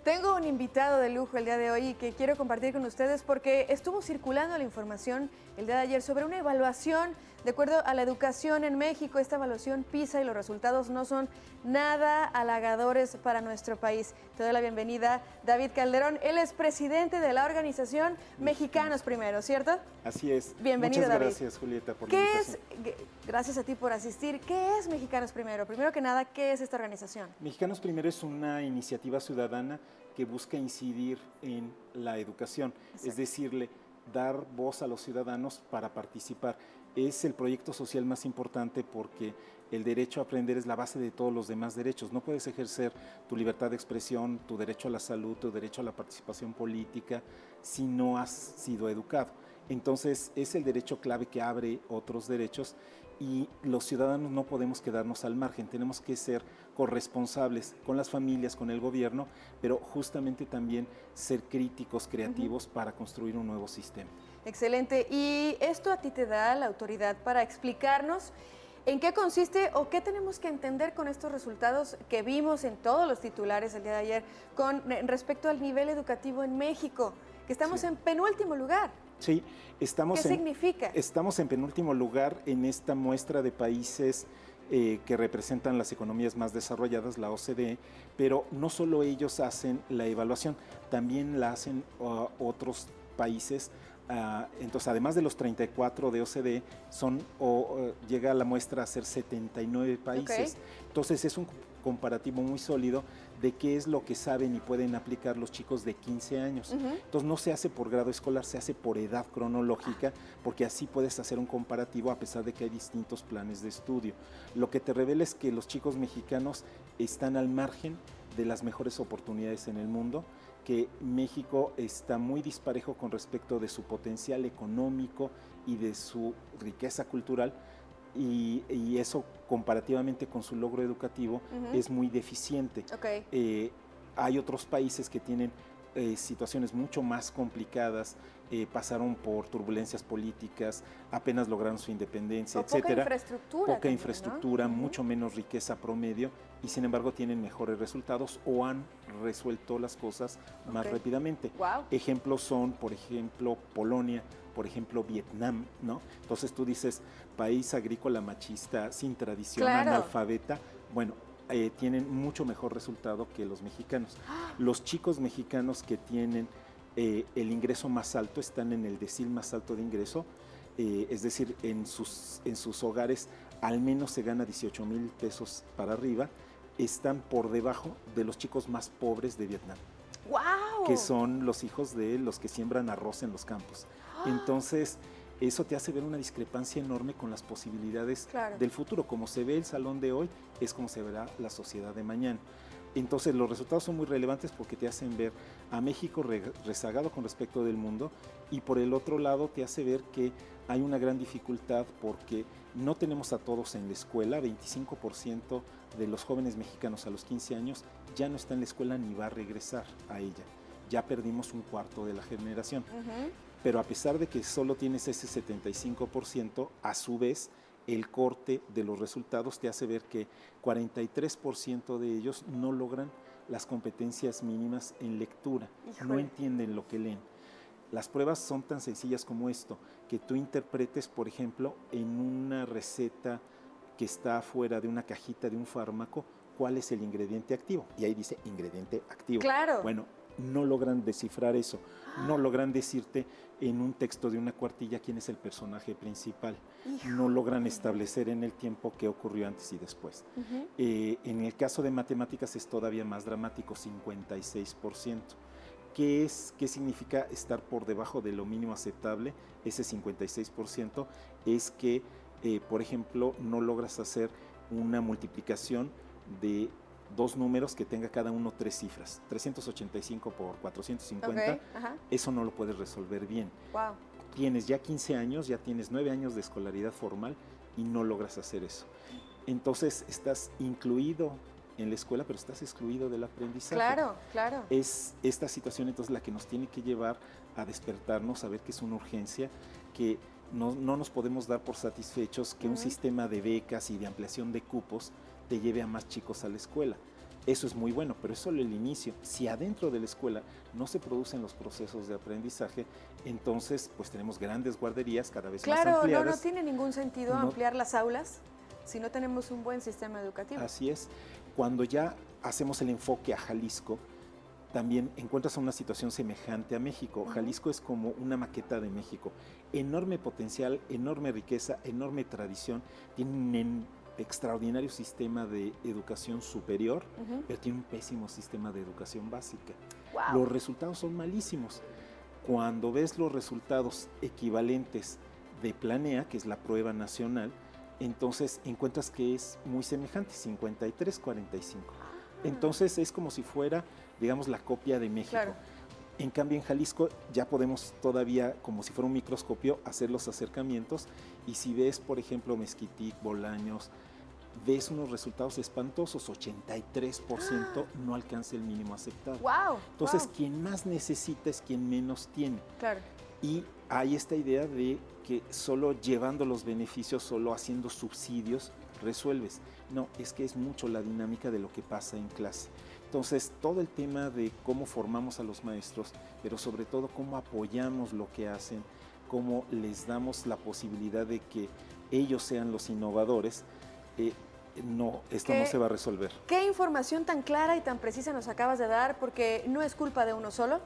Tengo un invitado de lujo el día de hoy que quiero compartir con ustedes porque estuvo circulando la información el día de ayer sobre una evaluación de acuerdo a la educación en México. Esta evaluación PISA y los resultados no son nada halagadores para nuestro país. Te doy la bienvenida, David Calderón. Él es presidente de la organización Mexicanos Primero, ¿cierto? Así es. Bienvenido, Muchas David. gracias, Julieta, por la invitación. Gracias a ti por asistir. ¿Qué es Mexicanos Primero? Primero que nada, ¿qué es esta organización? Mexicanos Primero es una iniciativa ciudadana que busca incidir en la educación, es decirle, dar voz a los ciudadanos para participar. Es el proyecto social más importante porque el derecho a aprender es la base de todos los demás derechos. No puedes ejercer tu libertad de expresión, tu derecho a la salud, tu derecho a la participación política si no has sido educado. Entonces es el derecho clave que abre otros derechos y los ciudadanos no podemos quedarnos al margen, tenemos que ser corresponsables con las familias, con el gobierno, pero justamente también ser críticos, creativos para construir un nuevo sistema. Excelente. ¿Y esto a ti te da la autoridad para explicarnos en qué consiste o qué tenemos que entender con estos resultados que vimos en todos los titulares el día de ayer con respecto al nivel educativo en México, que estamos en penúltimo lugar? Sí, ¿Qué significa? Estamos en penúltimo lugar en esta muestra de países que representan las economías más desarrolladas, la OCDE, pero no solo ellos hacen la evaluación, también la hacen otros países. Entonces, además de los 34 de OCDE, llega la muestra a ser 79 países. Okay. Entonces, es un comparativo muy sólido de qué es lo que saben y pueden aplicar los chicos de 15 años. Entonces, no se hace por grado escolar, se hace por edad cronológica, porque así puedes hacer un comparativo a pesar de que hay distintos planes de estudio. Lo que te revela es que los chicos mexicanos están al margen de las mejores oportunidades en el mundo, que México está muy disparejo con respecto de su potencial económico y de su riqueza cultural, y eso comparativamente con su logro educativo es muy deficiente. Okay. Hay otros países que tienen situaciones mucho más complicadas, pasaron por turbulencias políticas, apenas lograron su independencia, etcétera. Poca infraestructura, ¿no? Mucho menos riqueza promedio, y sin embargo tienen mejores resultados o han resuelto las cosas más rápidamente. Wow. Ejemplos son, por ejemplo, Polonia, por ejemplo, Vietnam, ¿no? Entonces tú dices, país agrícola machista, sin tradición, analfabeta, bueno, tienen mucho mejor resultado que los mexicanos. Los chicos mexicanos que tienen el ingreso más alto están en el decil más alto de ingreso, es decir, en sus hogares al menos se gana 18,000 pesos para arriba, están por debajo de los chicos más pobres de Vietnam. ¡Wow! Que son los hijos de los que siembran arroz en los campos. Entonces, eso te hace ver una discrepancia enorme con las posibilidades del futuro. Como se ve el salón de hoy, es como se verá la sociedad de mañana. Entonces, los resultados son muy relevantes porque te hacen ver a México rezagado con respecto del mundo, y por el otro lado te hace ver que hay una gran dificultad porque no tenemos a todos en la escuela. 25% de los jóvenes mexicanos a los 15 años ya no está en la escuela ni va a regresar a ella. Ya perdimos un cuarto de la generación. Pero a pesar de que solo tienes ese 75%, a su vez el corte de los resultados te hace ver que 43% de ellos no logran las competencias mínimas en lectura. Híjole. No entienden lo que leen. Las pruebas son tan sencillas como esto, que tú interpretes, por ejemplo, en una receta que está afuera de una cajita de un fármaco, cuál es el ingrediente activo. Y ahí dice ingrediente activo. Claro. Bueno, no logran descifrar eso, no logran decirte en un texto de una cuartilla quién es el personaje principal, no logran establecer en el tiempo qué ocurrió antes y después. En el caso de matemáticas es todavía más dramático, 56%. ¿Qué significa estar por debajo de lo mínimo aceptable? Ese 56% es que, por ejemplo, no logras hacer una multiplicación de dos números que tenga cada uno 3 cifras, 385 por 450, eso no lo puedes resolver bien. Wow. Tienes ya 15 años, ya tienes 9 años de escolaridad formal y no logras hacer eso. Entonces estás incluido en la escuela, pero estás excluido del aprendizaje. Claro, claro. Es esta situación entonces la que nos tiene que llevar a despertarnos, a ver que es una urgencia, que no nos podemos dar por satisfechos que un sistema de becas y de ampliación de cupos te lleve a más chicos a la escuela. Eso es muy bueno, pero es solo el inicio. Si adentro de la escuela no se producen los procesos de aprendizaje, entonces pues tenemos grandes guarderías cada vez más ampliadas. Claro, no tiene ningún sentido ampliar las aulas si no tenemos un buen sistema educativo. Así es. Cuando ya hacemos el enfoque a Jalisco, también encuentras una situación semejante a México. Jalisco es como una maqueta de México. Enorme potencial, enorme riqueza, enorme tradición. Tiene un extraordinario sistema de educación superior, pero tiene un pésimo sistema de educación básica. Wow. Los resultados son malísimos. Cuando ves los resultados equivalentes de Planea, que es la prueba nacional, entonces encuentras que es muy semejante, 53-45. Entonces es como si fuera, digamos, la copia de México. Claro. En cambio, en Jalisco ya podemos todavía, como si fuera un microscopio, hacer los acercamientos. Y si ves, por ejemplo, Mezquitic, Bolaños, ves unos resultados espantosos, 83% no alcanza el mínimo aceptado. Wow, Entonces, quien más necesita es quien menos tiene. Claro. Y hay esta idea de que solo llevando los beneficios, solo haciendo subsidios, resuelves. No, es que es mucho la dinámica de lo que pasa en clase. Entonces, todo el tema de cómo formamos a los maestros, pero sobre todo cómo apoyamos lo que hacen, cómo les damos la posibilidad de que ellos sean los innovadores, esto no se va a resolver. ¿Qué información tan clara y tan precisa nos acabas de dar? Porque no es culpa de uno solo.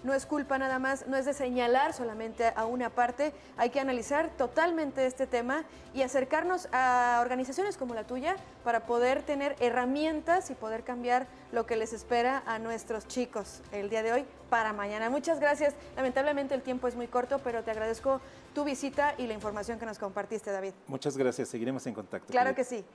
No es culpa nada más, no es de señalar solamente a una parte, hay que analizar totalmente este tema y acercarnos a organizaciones como la tuya para poder tener herramientas y poder cambiar lo que les espera a nuestros chicos el día de hoy para mañana. Muchas gracias, lamentablemente el tiempo es muy corto, pero te agradezco tu visita y la información que nos compartiste, David. Muchas gracias, seguiremos en contacto. Claro que sí.